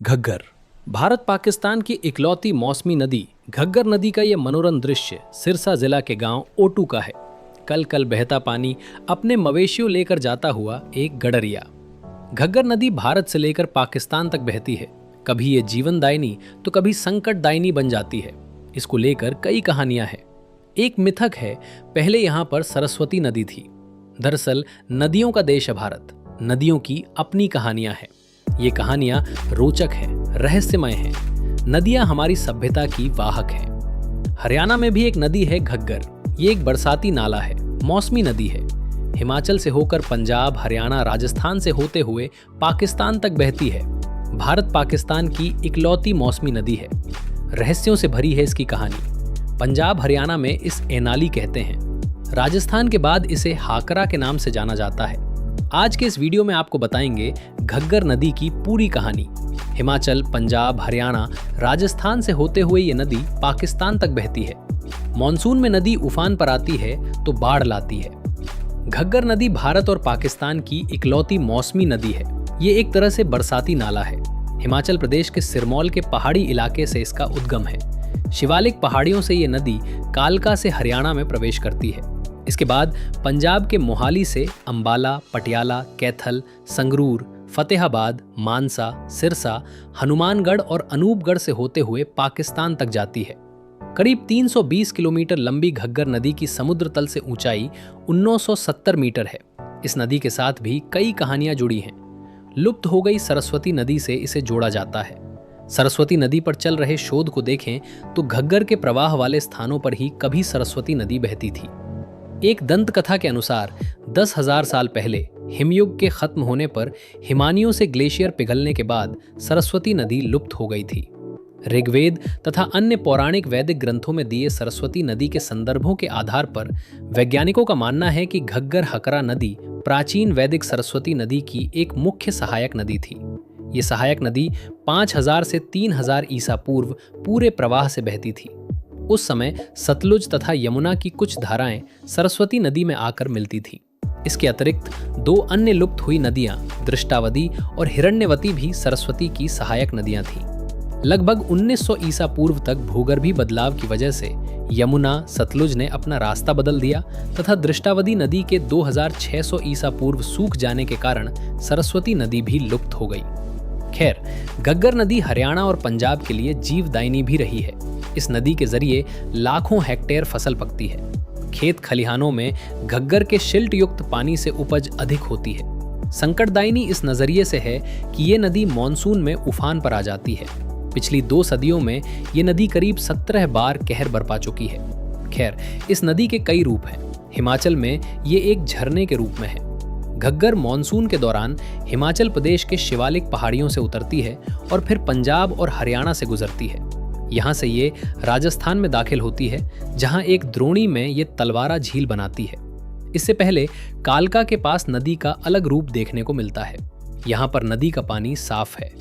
घग्गर। भारत पाकिस्तान की इकलौती मौसमी नदी घग्गर नदी का ये मनोरम दृश्य सिरसा जिला के गांव ओटू का है। कल कल बहता पानी अपने मवेशियों लेकर जाता हुआ एक गडरिया। घग्गर नदी भारत से लेकर पाकिस्तान तक बहती है। कभी ये जीवनदायिनी तो कभी संकटदायिनी बन जाती है। इसको लेकर कई कहानियां हैं। एक मिथक है, पहले यहाँ पर सरस्वती नदी थी। दरअसल नदियों का देश है भारत। नदियों की अपनी कहानियां हैं। ये कहानियां रोचक हैं, रहस्यमय हैं। नदियां हमारी सभ्यता की वाहक हैं। हरियाणा में भी एक नदी है घग्गर। ये एक बरसाती नाला है, मौसमी नदी है। हिमाचल से होकर पंजाब, हरियाणा, राजस्थान से होते हुए पाकिस्तान तक बहती है। भारत पाकिस्तान की इकलौती मौसमी नदी है। रहस्यों से भरी है इसकी कहानी। पंजाब हरियाणा में इस एनाली कहते हैं। राजस्थान के बाद इसे हाकरा के नाम से जाना जाता है। आज के इस वीडियो में आपको बताएंगे घग्गर नदी की पूरी कहानी। हिमाचल, पंजाब, हरियाणा, राजस्थान से होते हुए ये नदी पाकिस्तान तक बहती है। मॉनसून में नदी उफान पर आती है तो बाढ़ लाती है। घग्गर नदी भारत और पाकिस्तान की इकलौती मौसमी नदी है। ये एक तरह से बरसाती नाला है। हिमाचल प्रदेश के सिरमौर के पहाड़ी इलाके से इसका उद्गम है। शिवालिक पहाड़ियों से ये नदी कालका से हरियाणा में प्रवेश करती है। इसके बाद पंजाब के मोहाली से अंबाला, पटियाला, कैथल, संगरूर, फतेहाबाद, मानसा, सिरसा, हनुमानगढ़ और अनूपगढ़ से होते हुए पाकिस्तान तक जाती है। करीब 320 किलोमीटर लंबी घग्गर नदी की समुद्र तल से ऊंचाई 1970 मीटर है। इस नदी के साथ भी कई कहानियां जुड़ी हैं। लुप्त हो गई सरस्वती नदी से इसे जोड़ा जाता है। सरस्वती नदी पर चल रहे शोध को देखें तो घग्गर के प्रवाह वाले स्थानों पर ही कभी सरस्वती नदी बहती थी। एक दंत कथा के अनुसार 10,000 साल पहले हिमयुग के खत्म होने पर हिमानियों से ग्लेशियर पिघलने के बाद सरस्वती नदी लुप्त हो गई थी। ऋग्वेद तथा अन्य पौराणिक वैदिक ग्रंथों में दिए सरस्वती नदी के संदर्भों के आधार पर वैज्ञानिकों का मानना है कि घग्गर हकरा नदी प्राचीन वैदिक सरस्वती नदी की एक मुख्य सहायक नदी थी। ये सहायक नदी 5000 से 3000 ईसा पूर्व पूरे प्रवाह से बहती थी। उस समय सतलुज तथा यमुना की कुछ धाराएं सरस्वती नदी में आकर मिलती थीं। इसके अतिरिक्त दो अन्य लुप्त हुई नदियां दृष्टावती और हिरण्यवती भी सरस्वती की सहायक नदियां थीं। लगभग 1900 ईसा पूर्व तक भूगर्भीय बदलाव की वजह से यमुना, सतलुज ने अपना रास्ता बदल दिया तथा दृष्टावती नदी के 2600 ईसा पूर्व सूख जाने के कारण सरस्वती नदी भी लुप्त हो गई। खैर, घग्गर नदी हरियाणा और पंजाब के लिए जीवदायिनी भी रही है। इस नदी के जरिए लाखों हेक्टेयर फसल पकती है। खेत खलिहानों में घग्गर के शिल्ट युक्त पानी से उपज अधिक होती है। संकटदायिनी इस नजरिए से है कि ये नदी मॉनसून में उफान पर आ जाती है। पिछली 2 सदियों में ये नदी करीब 17 बार कहर बरपा चुकी है। खैर, इस नदी के कई रूप हैं। हिमाचल में ये एक झरने के रूप में है। घग्गर मॉनसून के दौरान हिमाचल प्रदेश के शिवालिक पहाड़ियों से उतरती है और फिर पंजाब और हरियाणा से गुजरती है। यहाँ से ये राजस्थान में दाखिल होती है, जहाँ एक द्रोणी में ये तलवारा झील बनाती है। इससे पहले कालका के पास नदी का अलग रूप देखने को मिलता है। यहाँ पर नदी का पानी साफ है।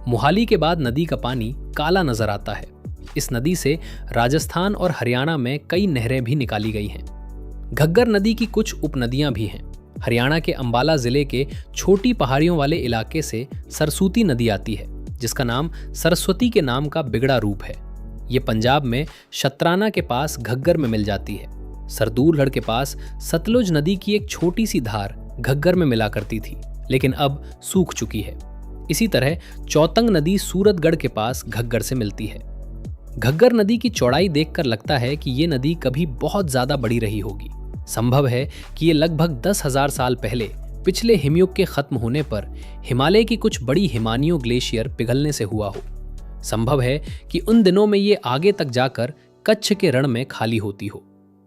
मोहाली के बाद नदी का पानी काला नजर आता है। इस नदी से राजस्थान और हरियाणा में कई नहरें भी निकाली गई हैं। घग्गर नदी की कुछ उपनदियां भी हैं। हरियाणा के अंबाला जिले के छोटी पहाड़ियों वाले इलाके से सरस्वती नदी आती है, जिसका नाम सरस्वती के नाम का बिगड़ा रूप है। ये पंजाब में शतराना के पास घग्गर में मिल जाती है। सरदूलगढ़ के पास सतलुज नदी की एक छोटी सी धार घग्गर में मिला करती थी, लेकिन अब सूख चुकी है। इसी तरह चौतंग नदी सूरतगढ़ के पास घग्गर से मिलती है। घग्गर नदी की चौड़ाई देखकर लगता है कि ये नदी कभी बहुत ज्यादा बड़ी रही होगी। संभव है कि ये लगभग 10,000 साल पहले पिछले हिमयुग के खत्म होने पर हिमालय की कुछ बड़ी हिमानियों ग्लेशियर पिघलने से हुआ हो। संभव है कि उन दिनों में ये आगे तक जाकर कच्छ के रण में खाली होती हो।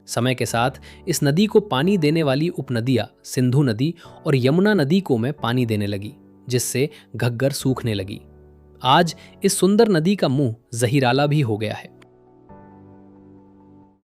समय के साथ इस नदी को पानी देने वाली उपनदियां सिंधु नदी और यमुना नदी को में पानी देने लगी, जिससे घग्गर सूखने लगी। आज इस सुंदर नदी का मुंह जहीराला भी हो गया है।